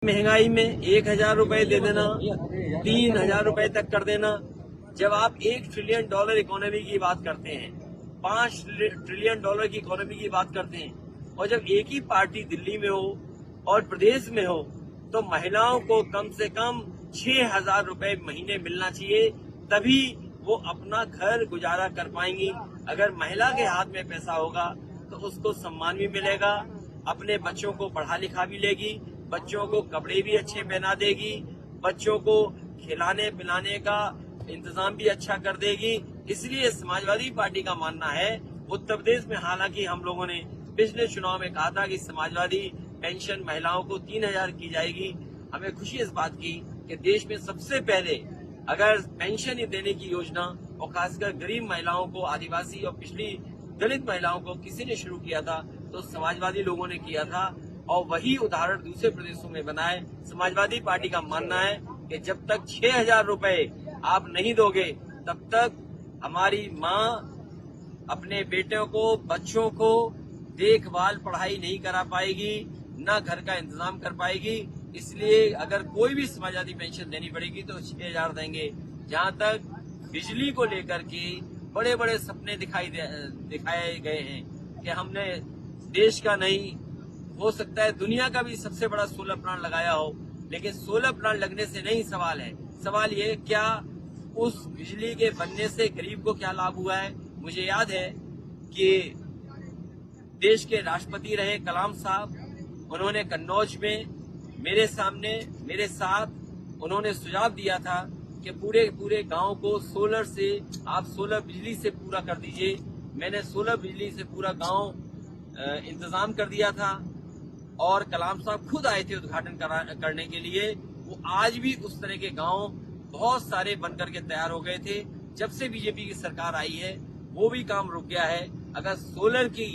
महंगाई में 1,000 रुपए दे देना, 3,000 रुपए तक कर देना। जब आप $1 ट्रिलियन इकोनॉमी की बात करते हैं, $5 ट्रिलियन की इकोनॉमी की बात करते हैं, और जब एक ही पार्टी दिल्ली में हो और प्रदेश में हो, तो महिलाओं को कम से कम 6,000 रुपए महीने मिलना चाहिए, तभी वो अपना घर गुजारा कर पाएंगी। अगर महिला के हाथ में पैसा होगा तो उसको सम्मान भी मिलेगा, अपने बच्चों को पढ़ा लिखा भी लेगी, बच्चों को कपड़े भी अच्छे पहना देगी, बच्चों को खिलाने पिलाने का इंतजाम भी अच्छा कर देगी। इसलिए समाजवादी पार्टी का मानना है, उत्तर प्रदेश में हालांकि हम लोगों ने पिछले चुनाव में कहा था कि समाजवादी पेंशन महिलाओं को 3,000 की जाएगी। हमें खुशी इस बात की कि देश में सबसे पहले अगर पेंशन देने की योजना, और खासकर गरीब महिलाओं को, आदिवासी और पिछड़ी दलित महिलाओं को किसी ने शुरू किया था तो समाजवादी लोगों ने किया था, और वही उदाहरण दूसरे प्रदेशों में बनाए। समाजवादी पार्टी का मानना है कि जब तक 6,000 रुपए आप नहीं दोगे, तब तक हमारी माँ अपने बेटों को, बच्चों को देखभाल पढ़ाई नहीं करा पाएगी, न घर का इंतजाम कर पाएगी। इसलिए अगर कोई भी समाजवादी पेंशन देनी पड़ेगी तो 6,000 देंगे। जहाँ तक बिजली को लेकर के बड़े बड़े सपने दिखाए गए हैं कि हमने देश का नहीं, हो सकता है दुनिया का भी सबसे बड़ा सोलर प्लांट लगाया हो, लेकिन सोलर प्लांट लगने से नहीं सवाल है। सवाल ये, क्या उस बिजली के बनने से गरीब को क्या लाभ हुआ है। मुझे याद है कि देश के राष्ट्रपति रहे कलाम साहब, उन्होंने कन्नौज में मेरे साथ उन्होंने सुझाव दिया था कि पूरे गांव को सोलर से, आप सोलर बिजली से पूरा कर दीजिए। मैंने सोलर बिजली से पूरा गांव इंतजाम कर दिया था, और कलाम साहब खुद आए थे उद्घाटन करने के लिए। वो आज भी उस तरह के गांव बहुत सारे बनकर के तैयार हो गए थे। जब से बीजेपी की सरकार आई है वो भी काम रुक गया है। अगर सोलर की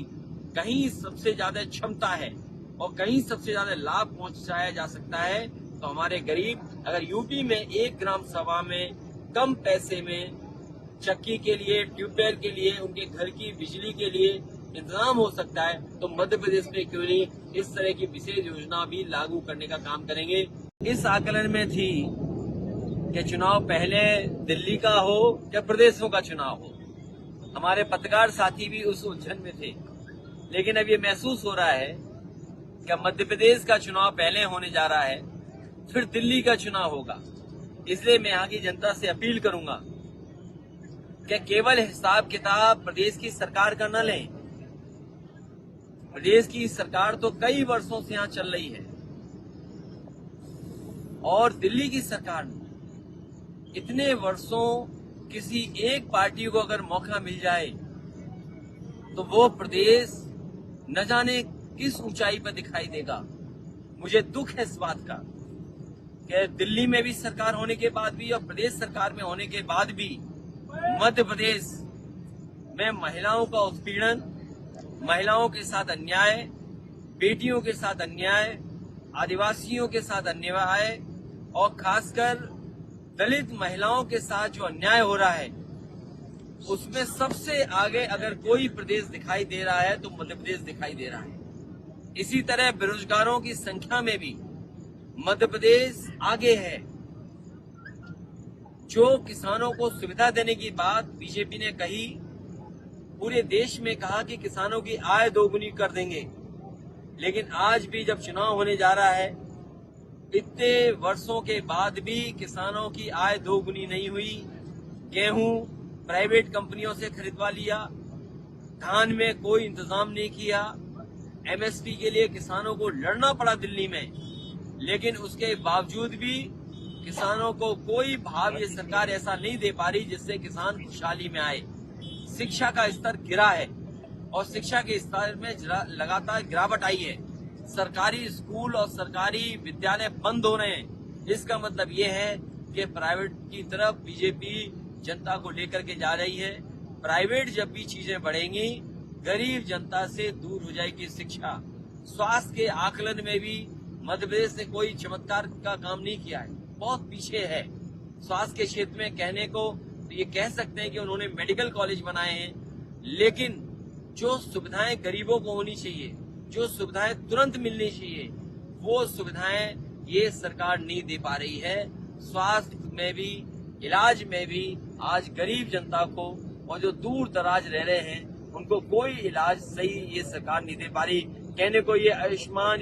कहीं सबसे ज्यादा क्षमता है और कहीं सबसे ज्यादा लाभ पहुंचाया जा सकता है, तो हमारे गरीब, अगर यूपी में 1 ग्राम सभा में कम पैसे में चक्की के लिए, ट्यूबवेल के लिए, उनके घर की बिजली के लिए इंतजाम हो सकता है, तो मध्य प्रदेश में क्यों नहीं इस तरह की विशेष योजना भी लागू करने का काम करेंगे। इस आकलन में थी कि चुनाव पहले दिल्ली का हो या प्रदेशों का चुनाव हो। हमारे पत्रकार साथी भी उस उलझन में थे, लेकिन अब ये महसूस हो रहा है कि मध्य प्रदेश का चुनाव पहले होने जा रहा है, फिर दिल्ली का चुनाव होगा। इसलिए मैं यहाँ की जनता से अपील करूंगा कि केवल हिसाब किताब प्रदेश की सरकार का न लें। प्रदेश की सरकार तो कई वर्षों से यहाँ चल रही है, और दिल्ली की सरकार ने इतने वर्षों किसी एक पार्टी को अगर मौका मिल जाए तो वो प्रदेश न जाने किस ऊंचाई पर दिखाई देगा। मुझे दुख है इस बात का कि दिल्ली में भी सरकार होने के बाद भी और प्रदेश सरकार में होने के बाद भी मध्य प्रदेश में महिलाओं का उत्पीड़न, महिलाओं के साथ अन्याय, बेटियों के साथ अन्याय, आदिवासियों के साथ अन्याय, और खासकर दलित महिलाओं के साथ जो अन्याय हो रहा है, उसमें सबसे आगे अगर कोई प्रदेश दिखाई दे रहा है तो मध्य प्रदेश दिखाई दे रहा है। इसी तरह बेरोजगारों की संख्या में भी मध्य प्रदेश आगे है। जो किसानों को सुविधा देने की बात बीजेपी ने कही, पूरे देश में कहा कि किसानों की आय दोगुनी कर देंगे, लेकिन आज भी जब चुनाव होने जा रहा है, इतने वर्षों के बाद भी किसानों की आय दोगुनी नहीं हुई। गेहूं प्राइवेट कंपनियों से खरीदवा लिया, धान में कोई इंतजाम नहीं किया, एमएसपी के लिए किसानों को लड़ना पड़ा दिल्ली में, लेकिन उसके बावजूद भी किसानों को कोई भाव ये सरकार ऐसा नहीं दे पा रही जिससे किसान खुशहाली में आए। शिक्षा का स्तर गिरा है, और शिक्षा के स्तर में लगातार गिरावट आई है। सरकारी स्कूल और सरकारी विद्यालय बंद हो रहे हैं। इसका मतलब ये है कि प्राइवेट की तरफ बीजेपी जनता को लेकर के जा रही है। प्राइवेट जब भी चीजें बढ़ेंगी, गरीब जनता से दूर हो जाएगी शिक्षा। स्वास्थ्य के आकलन में भी मध्य प्रदेश ने कोई चमत्कार का काम नहीं किया है, बहुत पीछे है। स्वास्थ्य के क्षेत्र में कहने को तो ये कह सकते हैं कि उन्होंने मेडिकल कॉलेज बनाए हैं, लेकिन जो सुविधाएं गरीबों को होनी चाहिए, जो सुविधाएं तुरंत मिलनी चाहिए, वो सुविधाएं ये सरकार नहीं दे पा रही है। स्वास्थ्य में भी, इलाज में भी आज गरीब जनता को और जो दूर दराज रह रहे हैं उनको कोई इलाज सही ये सरकार नहीं दे पा रही। कहने को ये आयुष्मान